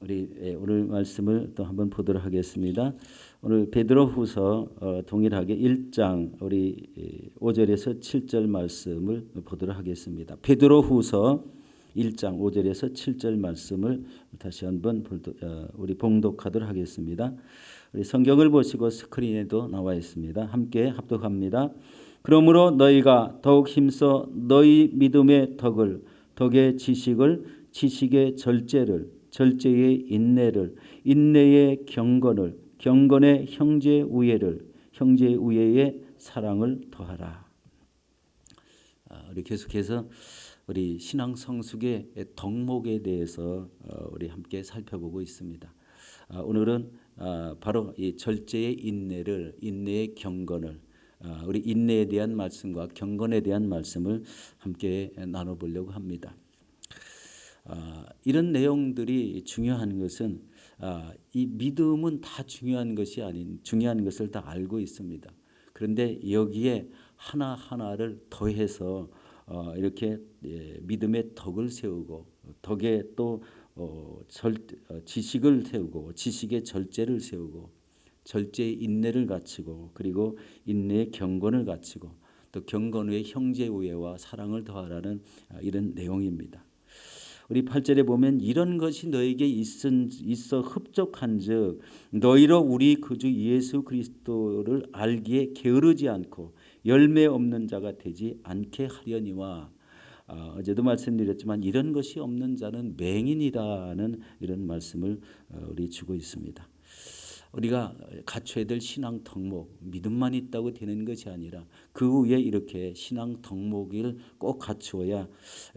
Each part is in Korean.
우리 오늘 말씀을 또 한번 보도록 하겠습니다. 오늘 베드로후서 동일하게 1장 우리 5절에서 7절 말씀을 보도록 하겠습니다. 베드로후서 1장 5절에서 7절 말씀을 다시 한번 우리 봉독하도록 하겠습니다. 우리 성경을 보시고 스크린에도 나와 있습니다. 함께 합독합니다. 그러므로 너희가 더욱 힘써 너희 믿음의 덕의 지식을, 지식의 절제의 인내를, 인내의 경건의 형제 우애의 사랑을 더하라. 우리 계속해서 우리 신앙 성숙의 덕목에 대해서 우리 함께 살펴보고 있습니다. 오늘은 바로 이 절제의 인내의 경건을, 우리 인내에 대한 말씀과 경건에 대한 말씀을 함께 나눠보려고 합니다. 이런 내용들이 중요한 것은 이 믿음은 다 중요한 것이 아닌 중요한 것을 다 알고 있습니다. 그런데 여기에 하나하나를 더해서 이렇게 믿음의 덕을 세우고 덕에 또 지식을 세우고 지식의 절제를 세우고 절제의 인내를 갖추고 그리고 인내의 경건을 갖추고 또 경건의 형제 우애와 사랑을 더하라는 이런 내용입니다. 우리 8절에 보면 이런 것이 너에게 있어 흡족한즉 너희로 우리 구주 예수 그리스도를 알기에 게으르지 않고 열매 없는 자가 되지 않게 하려니와, 어제도 말씀드렸지만 이런 것이 없는 자는 맹인이라는 이런 말씀을 우리 주고 있습니다. 우리가 갖춰야 될 신앙 덕목, 믿음만 있다고 되는 것이 아니라 그 위에 이렇게 신앙 덕목을 꼭 갖추어야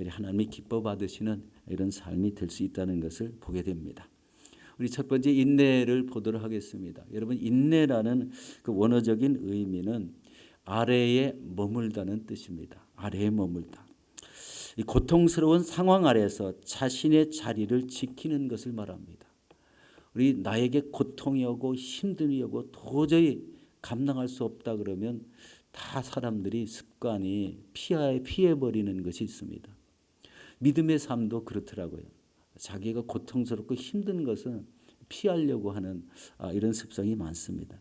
하나님이 기뻐 받으시는 이런 삶이 될 수 있다는 것을 보게 됩니다. 우리 첫 번째 인내를 보도록 하겠습니다. 여러분, 인내라는 그 원어적인 의미는 아래에 머물다는 뜻입니다. 아래에 머물다. 이 고통스러운 상황 아래서 자신의 자리를 지키는 것을 말합니다. 우리 나에게 고통이 오고 힘듦이 오고 도저히 감당할 수 없다 그러면 다 사람들이 습관이 피해버리는 것이 있습니다. 믿음의 삶도 그렇더라고요. 자기가 고통스럽고 힘든 것은 피하려고 하는 이런 습성이 많습니다.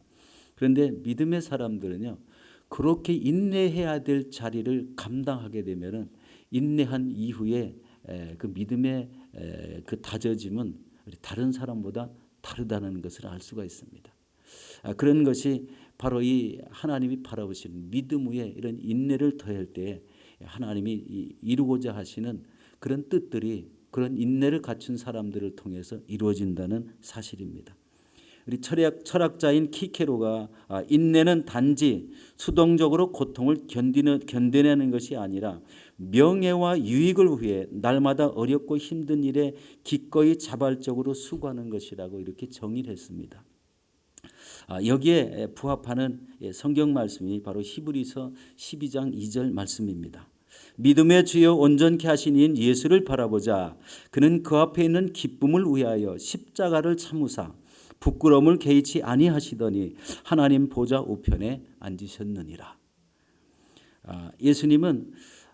그런데 믿음의 사람들은요, 그렇게 인내해야 될 자리를 감당하게 되면은 인내한 이후에 그 믿음의 그 다져짐은 다른 사람보다 다르다는 것을 알 수가 있습니다. 그런 것이 바로 이 하나님이 바라보시는 믿음 위에 이런 인내를 더할 때 하나님이 이루고자 하시는 그런 뜻들이 그런 인내를 갖춘 사람들을 통해서 이루어진다는 사실입니다. 우리 철학자인 키케로가 인내는 단지 수동적으로 고통을 견뎌내는 것이 아니라 명예와 유익을 위해 날마다 어렵고 힘든 일에 기꺼이 자발적으로 수고하는 것이라고 이렇게 정의를 했습니다. 여기에 부합하는 성경 말씀이 바로 히브리서 12장 2절 말씀입니다. 믿음의 주여 온전케 하신 이인 예수를 바라보자. 그는 그 앞에 있는 기쁨을 위하여 십자가를 참으사 부끄러움을 개의치 아니하시더니 하나님 보좌 우편에 앉으셨느니라. 예수님은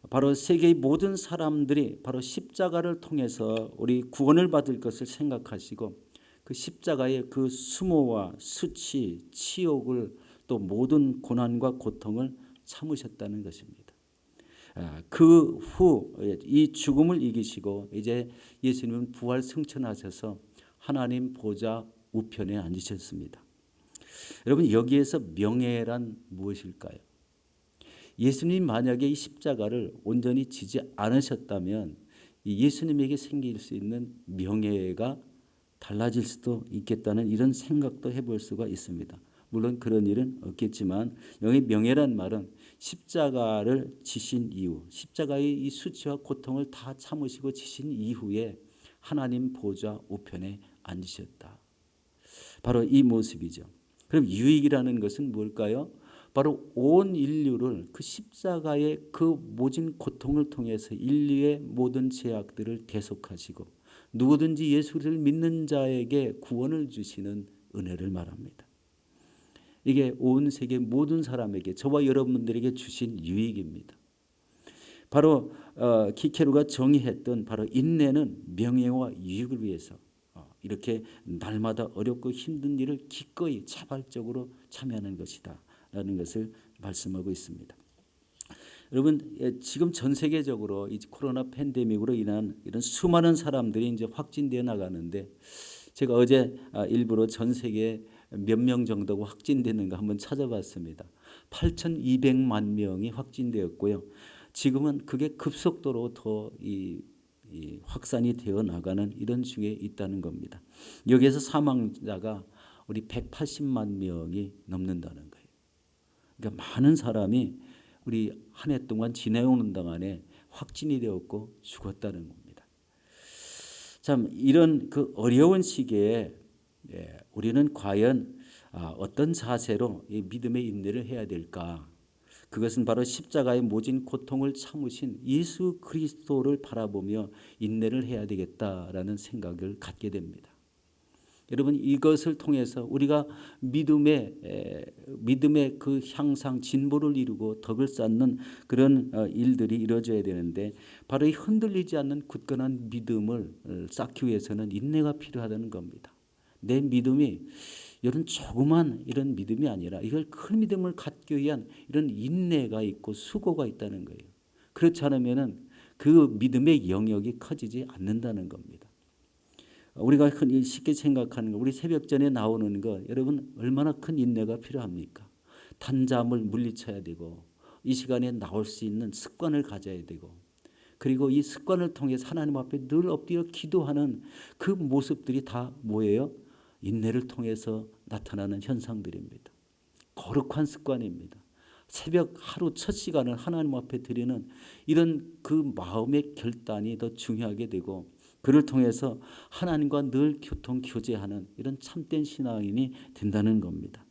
바로 세계의 모든 사람들이 바로 십자가를 통해서 우리 구원을 받을 것을 생각하시고 그 십자가의 그 수모와 수치, 치욕을 또 모든 고난과 고통을 참으셨다는 것입니다. 그 후 이 죽음을 이기시고 이제 예수님은 부활 승천하셔서 하나님 보좌 우편에 앉으셨습니다. 여러분, 여기에서 명예란 무엇일까요? 예수님 만약에 이 십자가를 온전히 지지 않으셨다면 예수님에게 생길 수 있는 명예가 달라질 수도 있겠다는 이런 생각도 해볼 수가 있습니다. 물론 그런 일은 없겠지만 여기 명예란 말은 십자가를 지신 이후, 십자가의 이 수치와 고통을 다 참으시고 지신 이후에 하나님 보좌 우편에 앉으셨다. 바로 이 모습이죠. 그럼 유익이라는 것은 뭘까요? 바로 온 인류를 그 십자가의 그 모진 고통을 통해서 인류의 모든 죄악들을 대속하시고 누구든지 예수를 믿는 자에게 구원을 주시는 은혜를 말합니다. 이게 온 세계 모든 사람에게, 저와 여러분들에게 주신 유익입니다. 바로 키케루가 정의했던 바로 인내는 명예와 유익을 위해서 이렇게 날마다 어렵고 힘든 일을 기꺼이 자발적으로 참여하는 것이다 라는 것을 말씀하고 있습니다. 여러분, 지금 전 세계적으로 이 코로나 팬데믹으로 인한 이런 수많은 사람들이 이제 확진되어 나가는데, 제가 어제 일부러 전 세계 몇 명 정도가 확진되는가 한번 찾아봤습니다. 8,200만 명이 확진되었고요. 지금은 그게 급속도로 더 이 확산이 되어 나가는 이런 중에 있다는 겁니다. 여기에서 사망자가 우리 180만 명이 넘는다는 거예요. 그러니까 많은 사람이 우리 한 해 동안 지내오는 동안에 확진이 되었고 죽었다는 겁니다. 참 이런 그 어려운 시기에 우리는 과연 어떤 자세로 이 믿음의 인내를 해야 될까? 그것은 바로 십자가의 모진 고통을 참으신 예수 그리스도를 바라보며 인내를 해야 되겠다라는 생각을 갖게 됩니다. 여러분, 이것을 통해서 우리가 믿음의 그 향상 진보를 이루고 덕을 쌓는 그런 일들이 이루어져야 되는데, 바로 이 흔들리지 않는 굳건한 믿음을 쌓기 위해서는 인내가 필요하다는 겁니다. 내 믿음이 이런 조그만 이런 믿음이 아니라 이걸 큰 믿음을 갖기 위한 이런 인내가 있고 수고가 있다는 거예요. 그렇지 않으면은 그 믿음의 영역이 커지지 않는다는 겁니다. 우리가 흔히 쉽게 생각하는 거, 우리 새벽전에 나오는 거, 여러분 얼마나 큰 인내가 필요합니까? 단잠을 물리쳐야 되고, 이 시간에 나올 수 있는 습관을 가져야 되고, 그리고 이 습관을 통해서 하나님 앞에 늘 엎드려 기도하는 그 모습들이 다 뭐예요? 인내를 통해서 나타나는 현상들입니다. 거룩한 습관입니다. 새벽 하루 첫 시간을 하나님 앞에 드리는 이런 그 마음의 결단이 더 중요하게 되고, 그를 통해서 하나님과 늘 교통 교제하는 이런 참된 신앙인이 된다는 겁니다.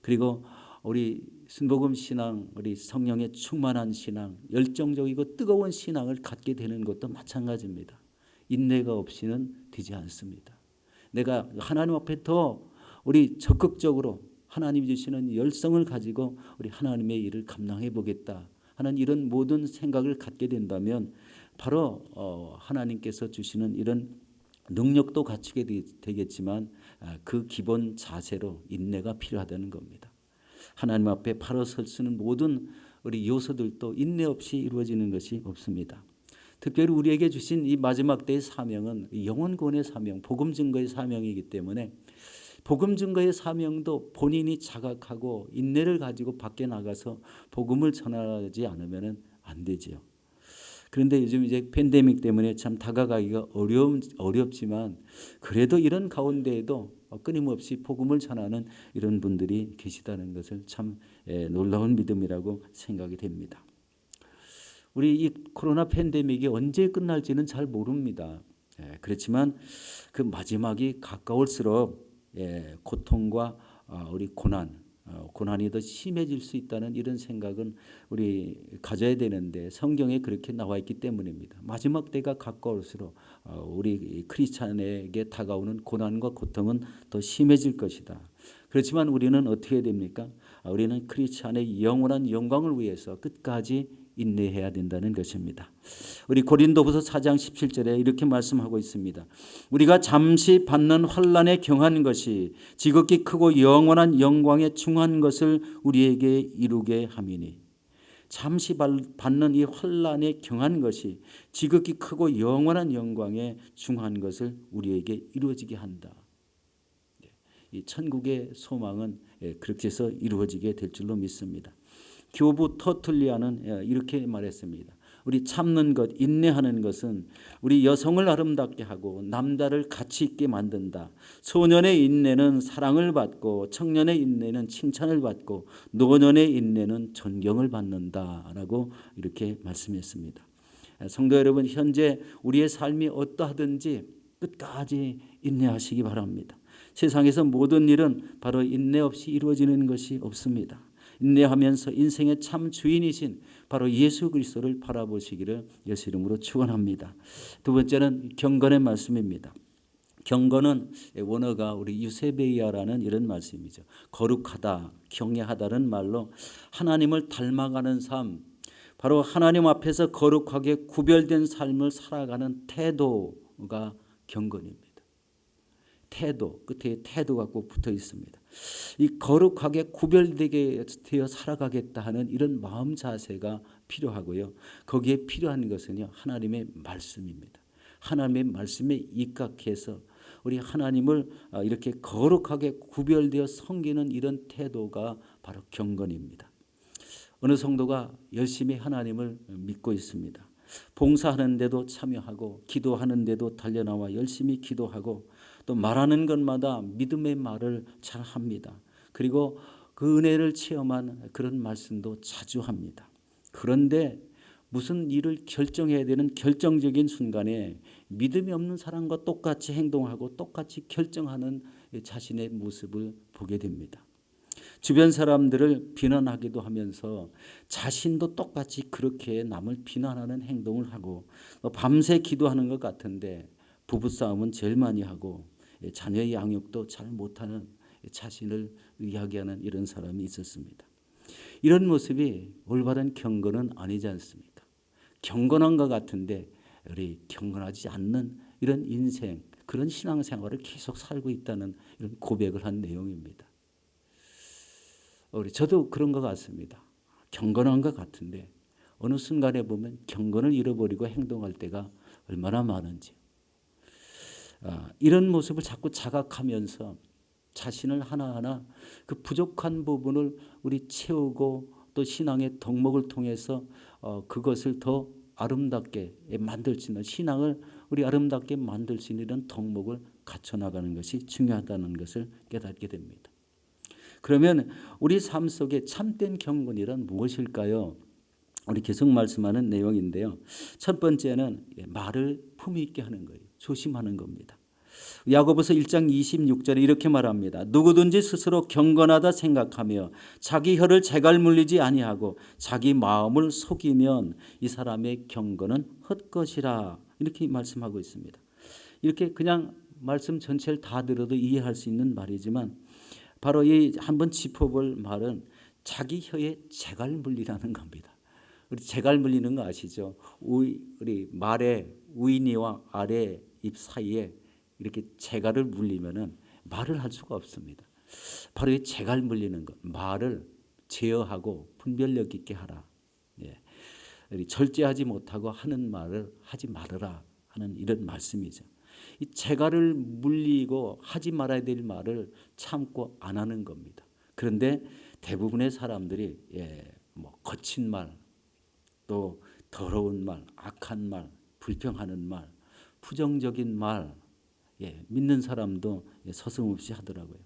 그리고 우리 순복음 신앙, 우리 성령의 충만한 신앙, 열정적이고 뜨거운 신앙을 갖게 되는 것도 마찬가지입니다. 인내가 없이는 되지 않습니다. 내가 하나님 앞에 더 우리 적극적으로 하나님이 주시는 열성을 가지고 우리 하나님의 일을 감당해 보겠다 하는 이런 모든 생각을 갖게 된다면, 바로 하나님께서 주시는 이런 능력도 갖추게 되겠지만 그 기본 자세로 인내가 필요하다는 겁니다. 하나님 앞에 바로 설 수 있는 모든 우리 요소들도 인내 없이 이루어지는 것이 없습니다. 특별히 우리에게 주신 이 마지막 때의 사명은 영혼 구원의 사명, 복음 증거의 사명이기 때문에 복음 증거의 사명도 본인이 자각하고 인내를 가지고 밖에 나가서 복음을 전하지 않으면 안 되지요. 그런데 요즘 이제 팬데믹 때문에 참 다가가기가 어렵지만, 그래도 이런 가운데에도 끊임없이 복음을 전하는 이런 분들이 계시다는 것을 참 놀라운 믿음이라고 생각이 됩니다. 우리 이 코로나 팬데믹이 언제 끝날지는 잘 모릅니다. 그렇지만 그 마지막이 가까울수록 고통과 우리 고난이 더 심해질 수 있다는 이런 생각은 우리 가져야 되는데, 성경에 그렇게 나와 있기 때문입니다. 마지막 때가 가까울수록 우리 크리스찬에게 다가오는 고난과 고통은 더 심해질 것이다. 그렇지만 우리는 어떻게 해야 됩니까? 우리는 크리스찬의 영원한 영광을 위해서 끝까지 인내해야 된다는 것입니다. 우리 고린도후서 4장 17절에 이렇게 말씀하고 있습니다. 우리가 잠시 받는 환난에 경한 것이 지극히 크고 영원한 영광에 중한 것을 우리에게 이루게 함이니. 잠시 받는 이 환난에 경한 것이 지극히 크고 영원한 영광에 중한 것을 우리에게 이루어지게 한다. 이 천국의 소망은 그렇게 해서 이루어지게 될 줄로 믿습니다. 교부 터툴리아는 이렇게 말했습니다. 우리 참는 것, 인내하는 것은 우리 여성을 아름답게 하고 남자를 가치 있게 만든다. 소년의 인내는 사랑을 받고 청년의 인내는 칭찬을 받고 노년의 인내는 존경을 받는다라고 이렇게 말씀했습니다. 성도 여러분, 현재 우리의 삶이 어떠하든지 끝까지 인내하시기 바랍니다. 세상에서 모든 일은 바로 인내 없이 이루어지는 것이 없습니다. 인내하면서 인생의 참 주인이신 바로 예수 그리스도를 바라보시기를 예수 이름으로 축원합니다. 두 번째는 경건의 말씀입니다. 경건은 원어가 우리 유세베이아라는 이런 말씀이죠. 거룩하다, 경외하다는 말로 하나님을 닮아가는 삶, 바로 하나님 앞에서 거룩하게 구별된 삶을 살아가는 태도가 경건입니다. 태도, 끝에 태도가 꼭 붙어 있습니다. 이 거룩하게 구별되게 되어 살아가겠다 하는 이런 마음 자세가 필요하고요. 거기에 필요한 것은요, 하나님의 말씀입니다. 하나님의 말씀에 입각해서 우리 하나님을 이렇게 거룩하게 구별되어 섬기는 이런 태도가 바로 경건입니다. 어느 성도가 열심히 하나님을 믿고 있습니다. 봉사하는데도 참여하고 기도하는데도 달려나와 열심히 기도하고 또 말하는 것마다 믿음의 말을 잘 합니다. 그리고 그 은혜를 체험한 그런 말씀도 자주 합니다. 그런데 무슨 일을 결정해야 되는 결정적인 순간에 믿음이 없는 사람과 똑같이 행동하고 똑같이 결정하는 자신의 모습을 보게 됩니다. 주변 사람들을 비난하기도 하면서 자신도 똑같이 그렇게 남을 비난하는 행동을 하고 밤새 기도하는 것 같은데 부부싸움은 제일 많이 하고 자녀의 양육도 잘 못하는 자신을 이야기하는 이런 사람이 있었습니다. 이런 모습이 올바른 경건은 아니지 않습니까? 경건한 것 같은데 우리 경건하지 않는 이런 인생, 그런 신앙생활을 계속 살고 있다는 이런 고백을 한 내용입니다. 저도 그런 것 같습니다. 경건한 것 같은데 어느 순간에 보면 경건을 잃어버리고 행동할 때가 얼마나 많은지, 이런 모습을 자꾸 자각하면서 자신을 하나하나 그 부족한 부분을 우리 채우고 또 신앙의 덕목을 통해서 그것을 더 아름답게 만들 수 있는, 신앙을 우리 아름답게 만들 수 있는 이런 덕목을 갖춰 나가는 것이 중요하다는 것을 깨닫게 됩니다. 그러면 우리 삶 속에 참된 경건이란 무엇일까요? 우리 계속 말씀하는 내용인데요. 첫 번째는 말을 품위 있게 하는 거예요. 조심하는 겁니다. 야고보서 1장 26절에 이렇게 말합니다. 누구든지 스스로 경건하다 생각하며 자기 혀를 재갈 물리지 아니하고 자기 마음을 속이면 이 사람의 경건은 헛것이라, 이렇게 말씀하고 있습니다. 이렇게 그냥 말씀 전체를 다 들어도 이해할 수 있는 말이지만 바로 이 한번 짚어볼 말은 자기 혀에 재갈 물리라는 겁니다. 우리 재갈 물리는 거 아시죠? 우리 말에 우이니와 아래 입 사이에 이렇게 재갈을 물리면은 말을 할 수가 없습니다. 바로 이 재갈 물리는 것, 말을 제어하고 분별력 있게 하라. 예. 절제하지 못하고 하는 말을 하지 말아라 하는 이런 말씀이죠. 이 재갈을 물리고 하지 말아야 될 말을 참고 안 하는 겁니다. 그런데 대부분의 사람들이 거친 말, 또 더러운 말, 악한 말, 불평하는 말, 부정적인 말, 믿는 사람도 서슴없이 하더라고요.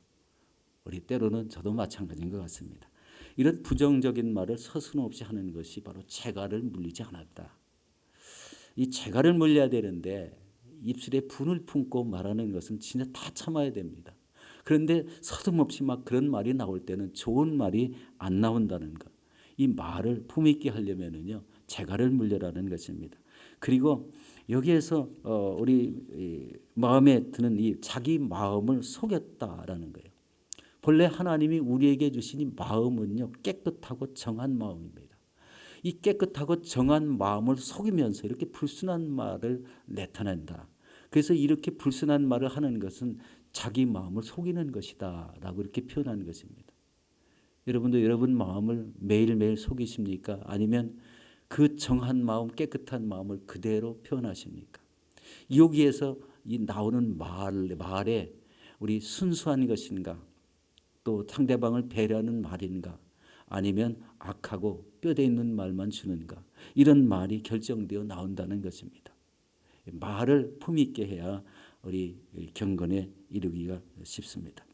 우리 때로는 저도 마찬가지인 것 같습니다. 이런 부정적인 말을 서슴없이 하는 것이 바로 재갈을 물리지 않았다. 이 재갈을 물려야 되는데 입술에 분을 품고 말하는 것은 진짜 다 참아야 됩니다. 그런데 서슴없이 막 그런 말이 나올 때는 좋은 말이 안 나온다는 것. 이 말을 품 있게 하려면은요, 재갈을 물려라는 것입니다. 그리고 여기에서 우리 마음에 드는 이 자기 마음을 속였다라는 거예요. 본래 하나님이 우리에게 주신 이 마음은요, 깨끗하고 정한 마음입니다. 이 깨끗하고 정한 마음을 속이면서 이렇게 불순한 말을 나타낸다. 그래서 이렇게 불순한 말을 하는 것은 자기 마음을 속이는 것이다 라고 이렇게 표현한 것입니다. 여러분도 여러분 마음을 매일매일 속이십니까? 아니면 그 정한 마음, 깨끗한 마음을 그대로 표현하십니까? 여기에서 이 나오는 말에 우리 순수한 것인가, 또 상대방을 배려하는 말인가, 아니면 악하고 뼈대 있는 말만 주는가, 이런 말이 결정되어 나온다는 것입니다. 말을 품 있게 해야 우리 경건에 이르기가 쉽습니다.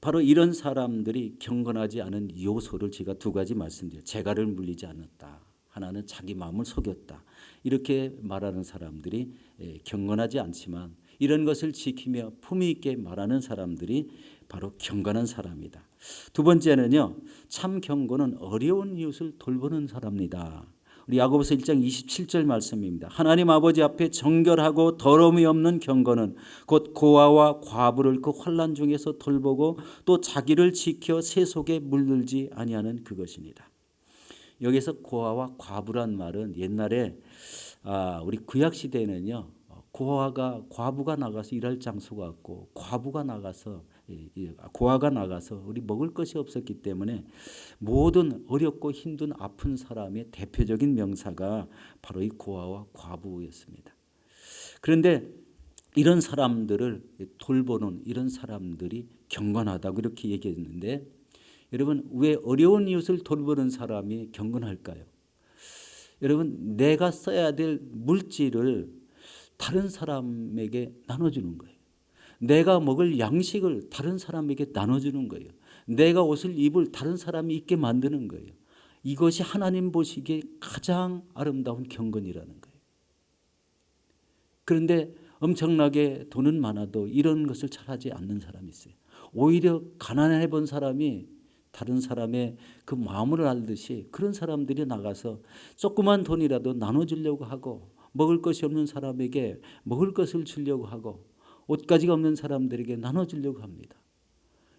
바로 이런 사람들이 경건하지 않은 요소를 제가 두 가지 말씀드려요. 재갈을 물리지 않았다. 하나는 자기 마음을 속였다. 이렇게 말하는 사람들이 경건하지 않지만 이런 것을 지키며 품위 있게 말하는 사람들이 바로 경건한 사람이다. 두 번째는요, 참 경건은 어려운 이웃을 돌보는 사람이다. 우리 야고보서 1장 27절 말씀입니다. 하나님 아버지 앞에 정결하고 더러움이 없는 경건은 곧 고아와 과부를 그 환난 중에서 돌보고 또 자기를 지켜 세속에 물들지 아니하는 그것이니라. 여기서 고아와 과부란 말은 옛날에 우리 구약 시대에는요, 과부가 나가서 일할 장소가 없고 고아가 나가서 우리 먹을 것이 없었기 때문에 모든 어렵고 힘든 아픈 사람의 대표적인 명사가 바로 이 고아와 과부였습니다. 그런데 이런 사람들을 돌보는 이런 사람들이 경건하다고 그렇게 얘기했는데, 여러분, 왜 어려운 이웃을 돌보는 사람이 경건할까요? 여러분, 내가 써야 될 물질을 다른 사람에게 나눠주는 거예요. 내가 먹을 양식을 다른 사람에게 나눠주는 거예요. 내가 옷을 입을 다른 사람이 입게 만드는 거예요. 이것이 하나님 보시기에 가장 아름다운 경건이라는 거예요. 그런데 엄청나게 돈은 많아도 이런 것을 잘하지 않는 사람이 있어요. 오히려 가난해 본 사람이 다른 사람의 그 마음을 알듯이 그런 사람들이 나가서 조그만 돈이라도 나눠주려고 하고, 먹을 것이 없는 사람에게 먹을 것을 주려고 하고, 옷가지가 없는 사람들에게 나눠주려고 합니다.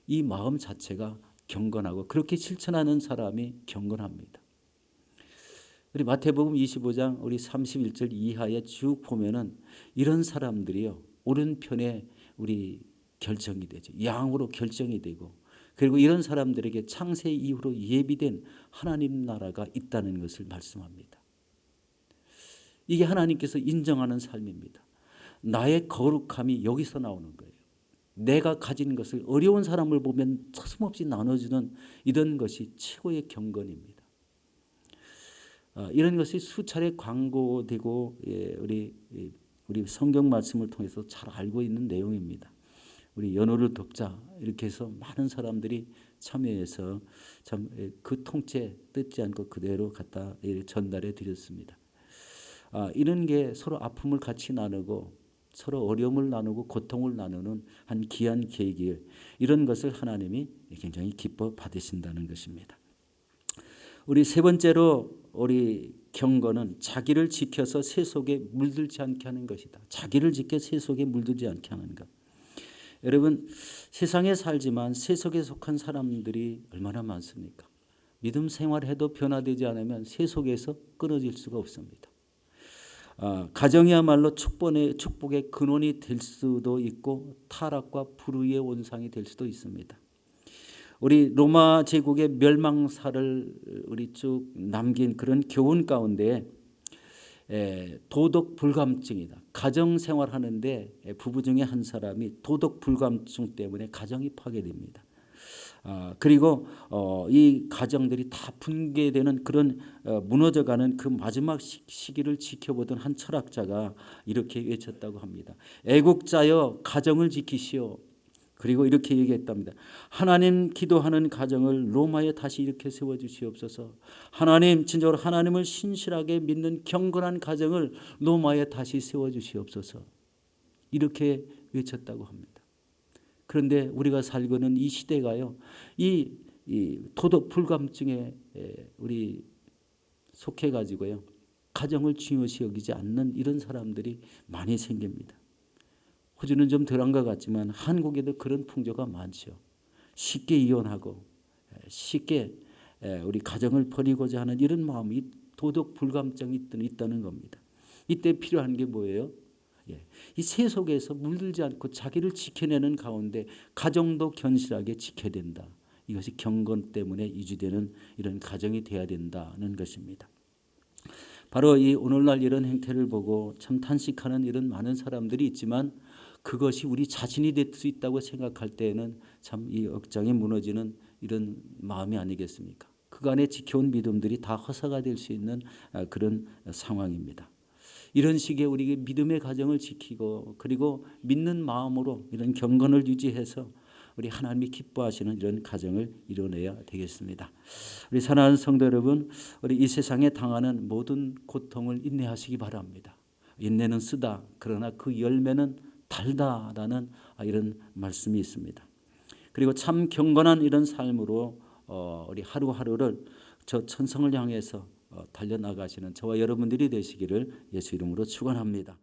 이 마음 자체가 경건하고 그렇게 실천하는 사람이 경건합니다. 우리 마태복음 25장 우리 31절 이하에 쭉 보면은 이런 사람들이요, 오른편에 우리 결정이 되죠. 양으로 결정이 되고, 그리고 이런 사람들에게 창세 이후로 예비된 하나님 나라가 있다는 것을 말씀합니다. 이게 하나님께서 인정하는 삶입니다. 나의 거룩함이 여기서 나오는 거예요. 내가 가진 것을 어려운 사람을 보면 서슴없이 나눠주는 이런 것이 최고의 경건입니다. 이런 것이 수차례 광고되고, 우리 성경 말씀을 통해서 잘 알고 있는 내용입니다. 우리 연호를 돕자 이렇게 해서 많은 사람들이 참여해서 참 그 통째 뜯지 않고 그대로 갖다 전달해 드렸습니다. 이런 게 서로 아픔을 같이 나누고 서로 어려움을 나누고 고통을 나누는 한 귀한 계기를, 이런 것을 하나님이 굉장히 기뻐 받으신다는 것입니다. 우리 세 번째로 우리 경건은 자기를 지켜서 세속에 물들지 않게 하는 것이다. 자기를 지켜 세속에 물들지 않게 하는 것. 여러분, 세상에 살지만 세속에 속한 사람들이 얼마나 많습니까? 믿음 생활해도 변화되지 않으면 세속에서 끊어질 수가 없습니다. 가정이야말로 축복의 근원이 될 수도 있고 타락과 불의의 원상이 될 수도 있습니다. 우리 로마 제국의 멸망사를 우리 쭉 남긴 그런 교훈 가운데 도덕 불감증이다. 가정 생활하는데 부부 중에 한 사람이 도덕 불감증 때문에 가정이 파괴됩니다. 그리고 이 가정들이 다 붕괴되는 그런 무너져가는 그 마지막 시기를 지켜보던 한 철학자가 이렇게 외쳤다고 합니다. 애국자여 가정을 지키시오. 그리고 이렇게 얘기했답니다. 하나님 기도하는 가정을 로마에 다시 일으켜 세워주시옵소서. 하나님, 진정으로 하나님을 신실하게 믿는 경건한 가정을 로마에 다시 세워주시옵소서. 이렇게 외쳤다고 합니다. 그런데 우리가 살고 있는 이 시대가요, 이 도덕 불감증에 우리 속해가지고요, 가정을 중요시 여기지 않는 이런 사람들이 많이 생깁니다. 호주는 좀 덜한 것 같지만 한국에도 그런 풍조가 많죠. 쉽게 이혼하고 쉽게 우리 가정을 버리고자 하는 이런 마음이 도덕 불감증이 있다는 겁니다. 이때 필요한 게 뭐예요? 이 세속에서 물들지 않고 자기를 지켜내는 가운데 가정도 견실하게 지켜야 된다. 이것이 경건 때문에 유지되는 이런 가정이 되어야 된다는 것입니다. 바로 이 오늘날 이런 행태를 보고 참 탄식하는 이런 많은 사람들이 있지만, 그것이 우리 자신이 될 수 있다고 생각할 때에는 참 이 억장이 무너지는 이런 마음이 아니겠습니까? 그간에 지켜온 믿음들이 다 허사가 될 수 있는 그런 상황입니다. 이런 식의 우리 믿음의 가정을 지키고, 그리고 믿는 마음으로 이런 경건을 유지해서 우리 하나님이 기뻐하시는 이런 가정을 이뤄내야 되겠습니다. 우리 사랑하는 성도 여러분, 우리 이 세상에 당하는 모든 고통을 인내하시기 바랍니다. 인내는 쓰다, 그러나 그 열매는 달다라는 이런 말씀이 있습니다. 그리고 참 경건한 이런 삶으로 우리 하루하루를 저 천성을 향해서 달려나가시는 저와 여러분들이 되시기를 예수 이름으로 축원합니다.